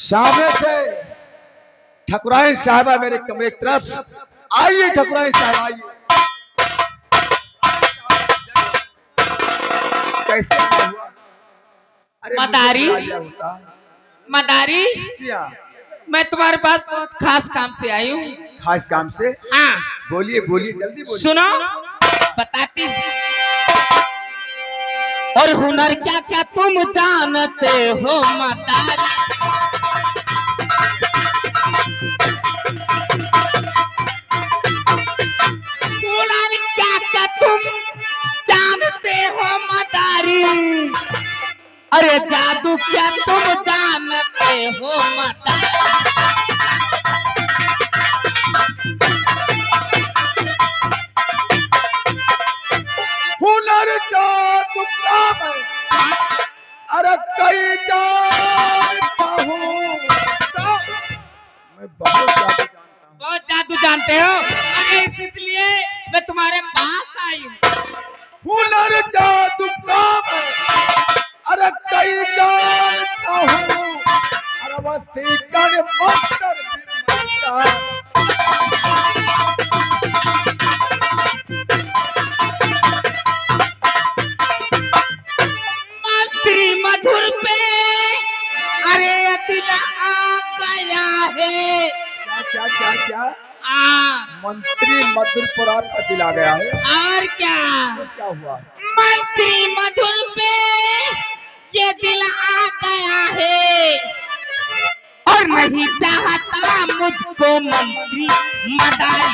सामने से ठकुराइन साहबा मेरे कमरे की तरफ आइए। ठकुराइन साहब आइए। कैसे हुआ? अरे मदारी मदारी, मैं तुम्हारे पास बहुत खास काम से आई हूँ। खास काम से? हाँ बोलिए बोलिए, जल्दी बोलिए। सुनो, बताती हूँ। और हुनर क्या क्या तुम जानते हो मदारी? हुनर क्या क्या तुम जानते हो मदारी? अरे जादू क्या तुम जानते हो मदारी? हुनर जादू काम है, अरे कई जानता हूँ। मैं बहुत जादू जानता हूँ। बहुत जादू जानते हो? अरे इसलिए मैं तुम्हारे पास आई हूँ। हुनर जादू काम है, अरे कई जानता हूँ। अरे वसीकरण मंत्र मंत्री मधुर पे अरे दिल आ गया है। क्या क्या क्या? मंत्री मधुर पर आपका दिल आ गया है? और क्या? क्या हुआ? मंत्री मधुर पे ये दिल आ गया है और नहीं चाहता मुझको मंत्री मदारी।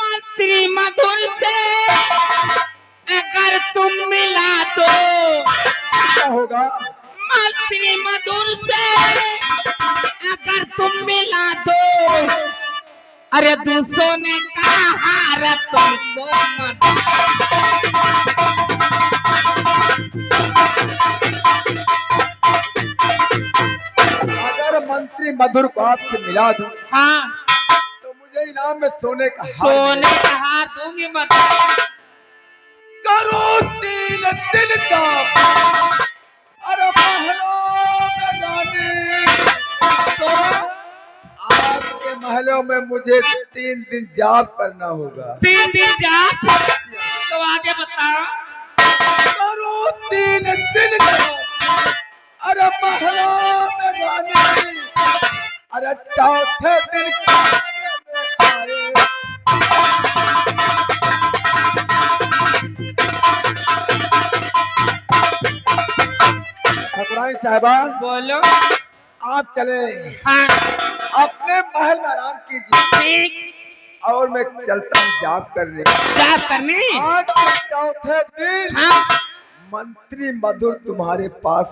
मंत्री मधुर से अगर तुम मिला दो, क्या होगा? मंत्री मधुर से अगर तुम मिला दो, अरे दूसरों ने कहा तुमको अगर मंत्री मधुर को आपसे मिला दूं, हाँ तो मुझे इनाम में सोने का हार दूंगी। मत करो 3 दिन का, अरे महलों में रानी। तो आपके महलों में मुझे 3 दिन जाप करना होगा। 3 दिन जाप? तो आगे बताओ। करो 3 दिन का, अरे महलों में रानी। अरे चौथे दिन ठकुराइन साहबा, बोलो। आप चले। हाँ अपने महल में आराम कीजिए। ठीक। और मैं चलता हूँ जाप करने। जाप करने? आज के चौथे दिन हाँ। मंत्री मधुर तुम्हारे पास।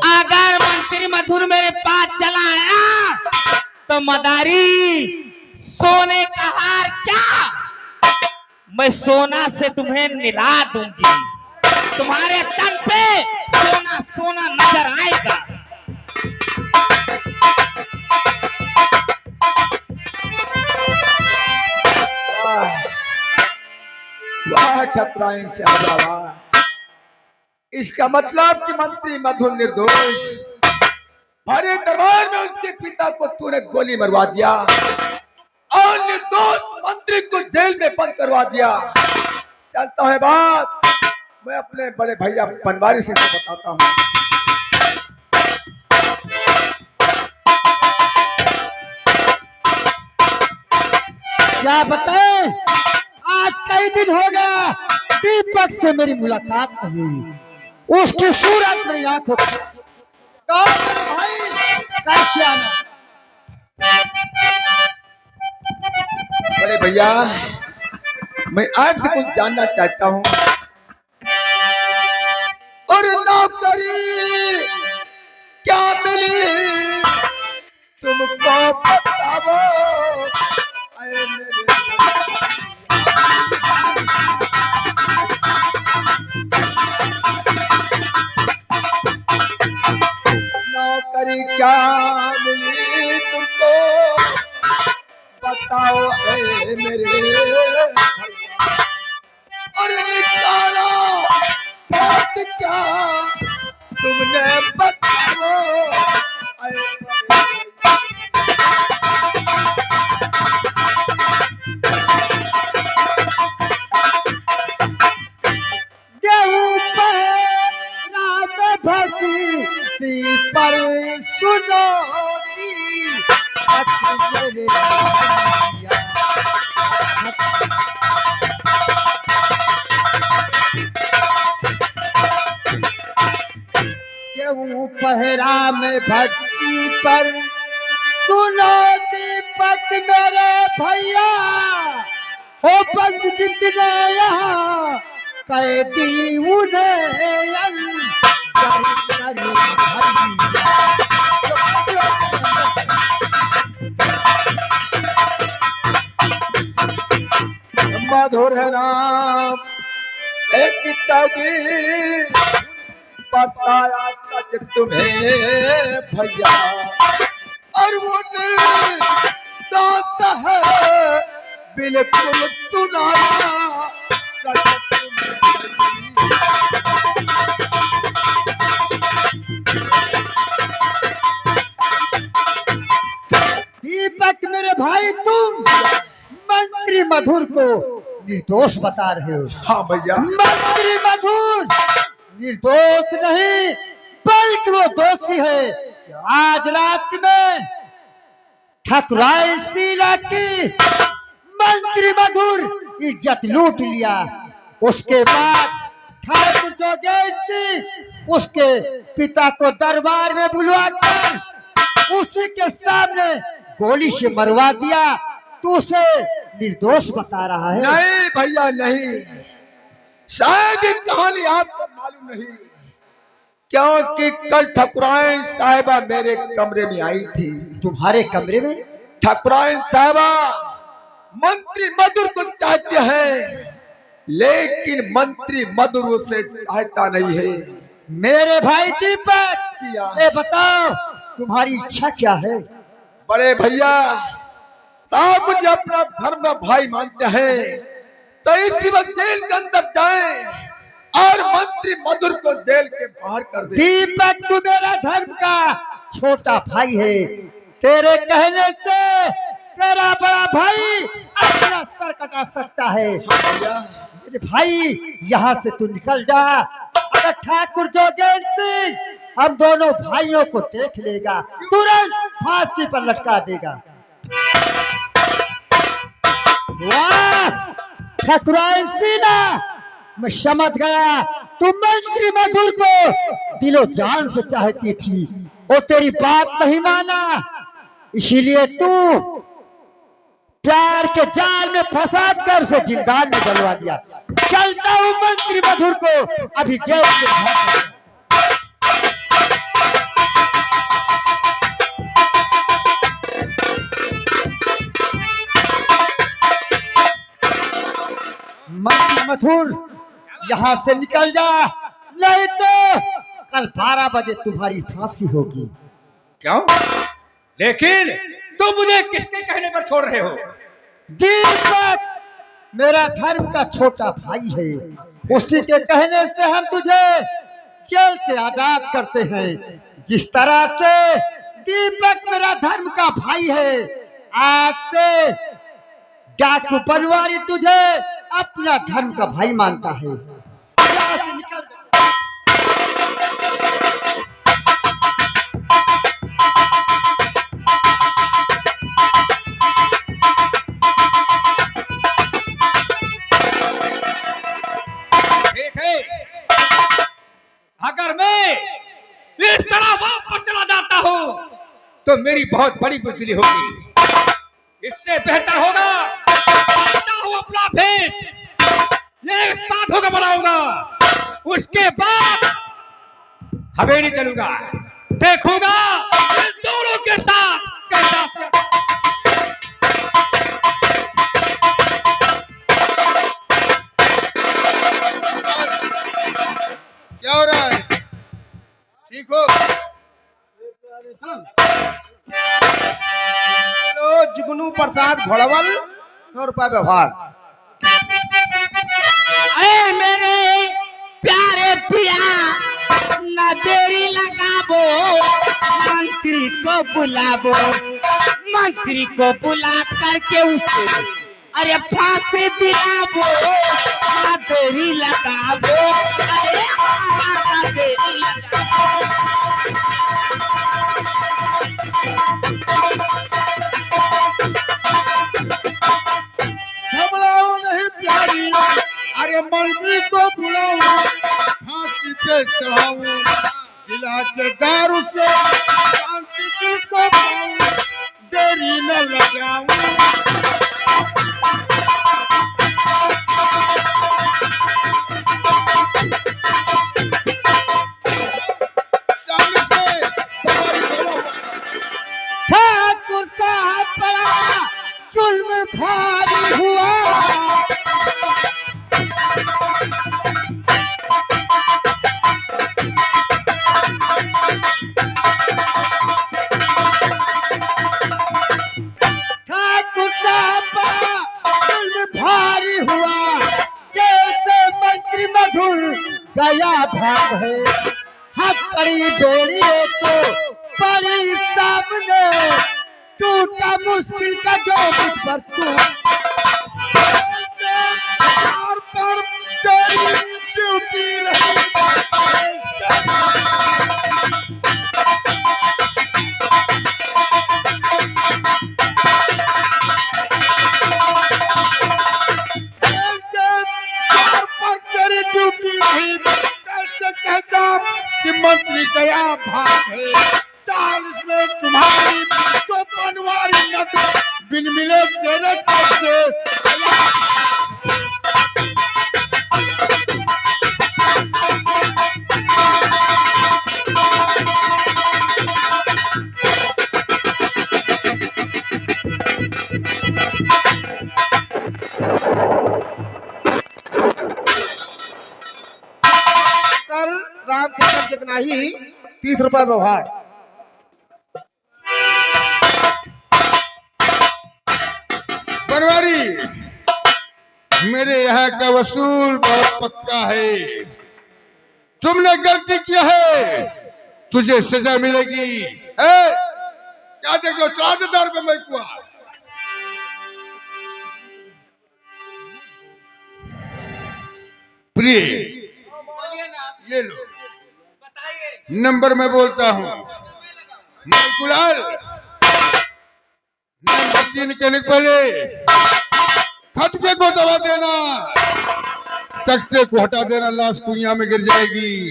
अगर मंत्री मधुर मेरे पास चला आया तो मदारी सोने का हार क्या, मैं सोना से तुम्हें निला दूंगी। तुम्हारे तन पे सोना सोना नजर आएगा। वाह ठकुराइन साहबा वाह। इसका मतलब कि मंत्री मधुर निर्दोष। भरे दरबार में उसके पिता को तूने गोली मरवा दिया और निर्दोष मंत्री को जेल में बंद करवा दिया। चलता है बात, मैं अपने बड़े भैया बनवारी सिंह को बताता हूँ। क्या बताए, आज कई दिन हो गया दीपक से मेरी मुलाकात नहीं हुई। उसकी सूरत मेरी आंखों भाई कैसे आना? बड़े भैया, मैं आपसे कुछ जानना चाहता हूँ। और नौकरी क्या मिली तुमको बताओ। नौकरी क्या मिली तुमको बताओ मेरे। और निकालो पहरा में भक्ति पर सुनो दीपक मेरे भैया, ओ बंद जितने यहाँ कैदी उन्हें अंदर करो भैया। मधुर है नाम एक कैदी, बताया सच तुम्हें भैया, और वो दाता है बिल्कुल सुनाया सच तुम्हें। दीपक मेरे भाई, तुम मंत्री मधुर को निर्दोष बता रहे हो। हाँ भैया, मंत्री मधुर निर्दोष नहीं बल्कि वो दोषी है। आज रात में ठकुराई शीला की मंत्री मधुर इज्जत लूट लिया। उसके बाद ठाकुर जोगेश सिंह उसके पिता को दरबार में बुलवाकर उसी के सामने गोली से मरवा दिया। तो उसे निर्दोष बता रहा है। नहीं भैया नहीं, शायद ये कहानी आपको मालूम नहीं, क्योंकि कल ठकुराइन साहिबा मेरे कमरे में आई थी। तुम्हारे कमरे में? ठकुराइन साहिबा मंत्री मधुर को चाहते हैं, लेकिन मंत्री मधुर उसे चाहता नहीं है। मेरे भाई दीपक, ये बताओ तुम्हारी इच्छा क्या है? बड़े भैया साहब मुझे अपना धर्म का भाई मानते हैं, तो इसी वक्त जेल के अंदर जाएं और मंत्री मधुर को जेल के बाहर कर दें। दीपक, तू मेरा धर्म का छोटा भाई है। तेरे कहने से तेरा बड़ा भाई अपना सर कटा सकता है। मेरे भाई, यहाँ से तू निकल जा। अगर ठाकुर जोगेश सिंह हम दोनों भाइयों को देख लेगा, तुरंत फांसी पर लटका देगा। वाह ठकुराइन शीला, मैं समझ गया तू मंत्री मधुर को दिलो जान से चाहती थी, वो तेरी बात नहीं माना, इसीलिए तू प्यार के जाल में फंसा कर उसे जिंदान में डलवा दिया। चलता हूँ मंत्री मधुर को अभी जेल से बाहर। मंत्री मधुर, यहाँ से निकल जा, नहीं तो कल 12 बजे तुम्हारी फांसी होगी। क्यों? लेकिन तुम मुझे किसके कहने पर छोड़ रहे हो? दीपक मेरा धर्म का छोटा भाई है, उसी के कहने से हम तुझे जेल से आजाद करते हैं। जिस तरह से दीपक मेरा धर्म का भाई है, आज से डाकू बनवारी तुझे अपना धर्म का भाई मानता है। यहाँ से निकल जा। ठीक है, अगर मैं इस तरह वापस चला जाता हूँ तो मेरी बहुत बड़ी बुजदिली होगी। इससे बेहतर होगा अपना भेष एक साधु का बनाऊंगा, उसके बाद हवेली चलूंगा, देखूंगा इन दोनों के साथ कैसा। क्या हो रहा है? ठीक हो? तो जुगनू प्रसाद भड़वल 100 रुपया व्यवहार। अरे मेरे प्यारे पिया, न देरी लगाबो, मंत्री को बुलाबो, मंत्री को बुला करके उसे अरे फांसी दिलाबो, न देरी लगाबो, अरे न देरी लगाबो। घबराओ नहीं प्यारी, अरे मंत्री को बुलाऊं, फांसी पे चढ़ाऊं, दिला के दारू से शांति दिल को पाऊं, देरी न लगाऊं। सामने से हमारी दवा ठाकुर साहब बड़ा जुल्म भारी हुआ। ठाकुर साहब बड़ा जुल्म भारी हुआ। कैसे मंत्री मधुर गया भाग है। हक पड़ी बेड़ी है तो पड़ी सामने। टूटा मुश्किल का जो मुझ पर तू पर तेरी ड्यूटी रही। पर तेरी ड्यूटी रही। कैसे कहता कि मंत्री गया भाग है। चालीस में तुम्हारी तो बनवारी न बिन मिले तेरे कैसे कर रामचंद्र जगनाही 30 रुपए व्यवहार। बनवारी मेरे यहाँ का वसूल बहुत पक्का है। तुमने गलती किया है, तुझे सजा मिलेगी। है क्या देख लो 4000 रुपये मैं कुआ। प्रिय ये लो नंबर मैं बोलता हूँ। गुलाल नंबर 3 कहने के पहले खटके को दबा देना, तख्ते को हटा देना, लाश कुइया में गिर जाएगी।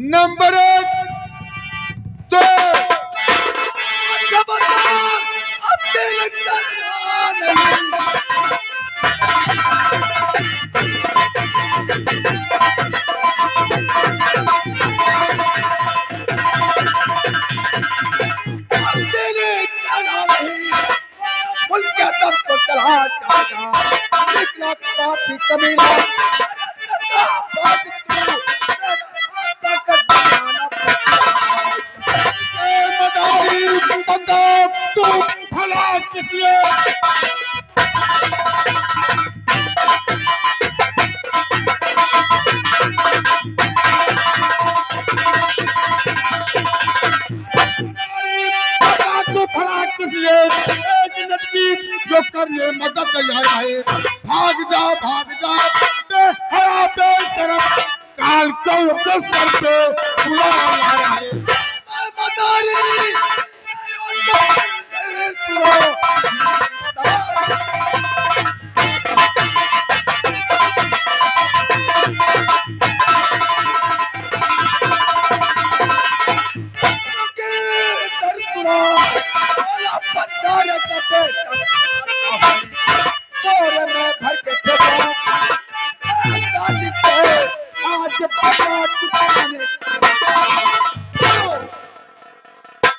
नंबर 1 तो तू भला किसलिए जो करने मदद तैयार है। भाग जाओ हरा तरफ काल को सर पे बुला रहा है।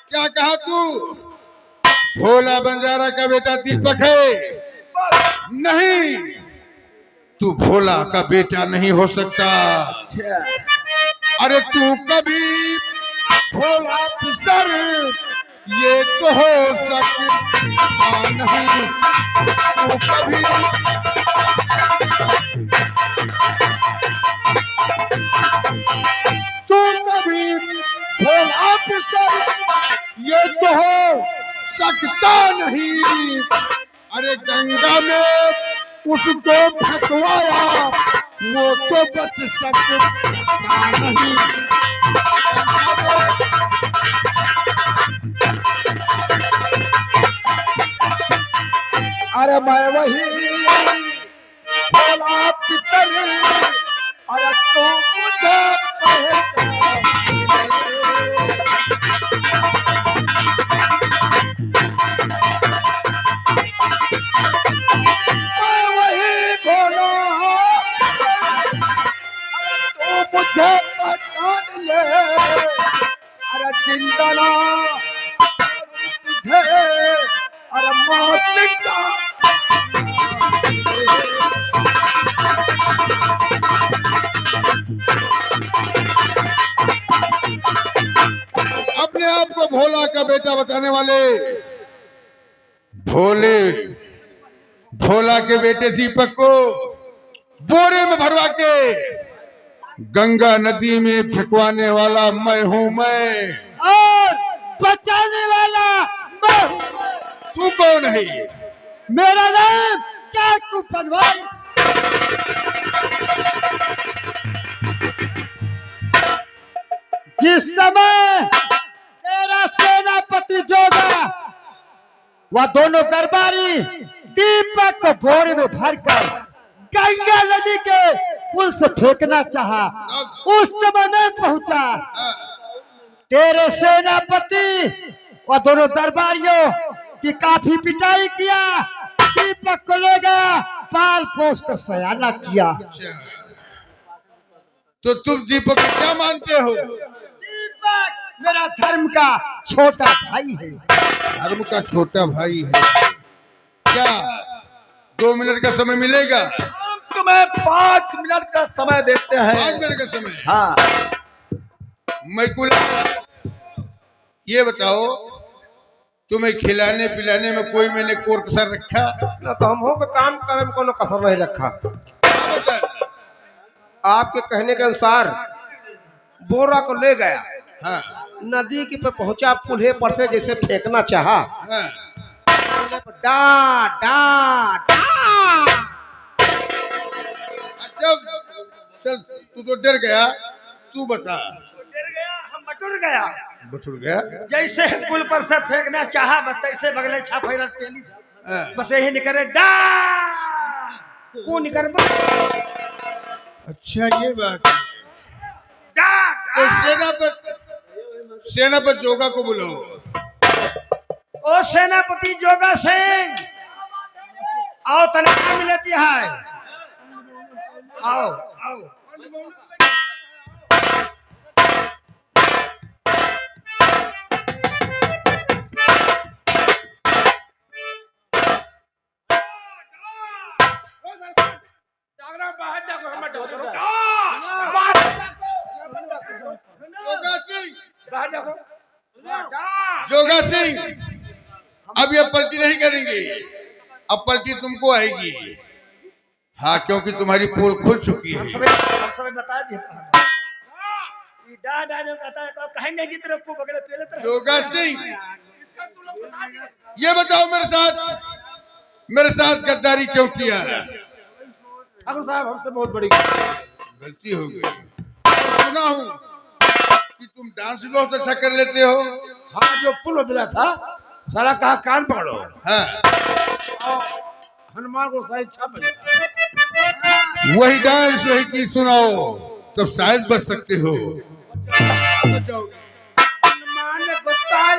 क्या कहा तू? भोला बंजारा का बेटा दीपक है? नहीं, तू भोला का बेटा नहीं हो सकता। अरे तू कभी भोला सर ये तो हो सकता नहीं। तू कभी भोला सर ये तो हो सकता नहीं। अरे गंगा में उसको भटवाया वो तो बच सकता नहीं। अरे मैं वही भोला पितर अरे तू मुझे पहचान मैं वही भोला तू मुझे पहचान ले अरे जिंदा ना तुझे अरे मौत का अपने आप को भोला का बेटा बताने वाले भोले भोला के बेटे दीपक को बोरे में भरवा के गंगा नदी में फेंकवाने वाला मैं हूं मैं। और बचाने वाला मैं हूं। तू कौन है? मेरा नाम चाकू पनवारी। जिस समय तेरा सेनापति जोगा वह दोनों दरबारी दीपक को बोरे में भरकर गंगा नदी के पुल से फेंकना चाहा, उस समय मैं पहुंचा। तेरे सेनापति और दोनों दरबारियों की काफी पिटाई किया, दीपक को ले गया, पाल पोस कर सयाना किया। तो तुम दीपक को क्या मानते हो? दीपक मेरा धर्म का छोटा भाई है। धर्म का छोटा भाई है क्या? 2 मिनट का समय मिलेगा? हम तुम्हें 5 मिनट का समय देते 5 हैं। मिनट का समय? हाँ मैं कुल ये बताओ, तुम्हें खिलाने पिलाने में कोई मैंने कोर कसर रखा? ना तो हम हो के काम करे में कोनो कसर नहीं रखा। क्या बता? आपके कहने के अनुसार बोरा को ले गया, हाँ नदी के पे पहुंचा, पुल्हे पर से जैसे फेंकना चाहा, हाँ। डा डा डा। अच्छा चल, तू तो डर गया, तू बता। डर गया, हम बटुर गया। बटुर गया? जैसे पुल पर से फेंकना चाहा बस तैसे बगले छाफैरत पेली हाँ। बस यही निकले डा को निकल अच्छा ये बात है। डा तो सेनापति जोगा को बुलाओ। ओ सेनापति जोगा सिंह आओ, तनख्वाह मिलती है, आओ आओ। जोगा सिंह, जोगा सिंह, अब ये पलटी नहीं करेंगे, अब पलटी तुमको आएगी। हाँ, क्योंकि तुम्हारी पोल खुल चुकी है। हम सब बता दिए ये डा डा जो कहता है तो कहेंगे की तरफ को बगले पहले तरफ। जोगा सिंह, ये बताओ मेरे साथ गद्दारी क्यों किया? ठाकुर साहब हमसे बहुत बड़ी गलती हो गई। सुना हूँ कि तुम डांस भी बहुत अच्छा कर लेते हो। हाँ, जो पुल मिला था सारा कहा कान पकड़ो, हाँ, हनुमान को सारी छाप वही डांस वही की सुनाओ, तब शायद बच सकते हो। हनुमान गोसाई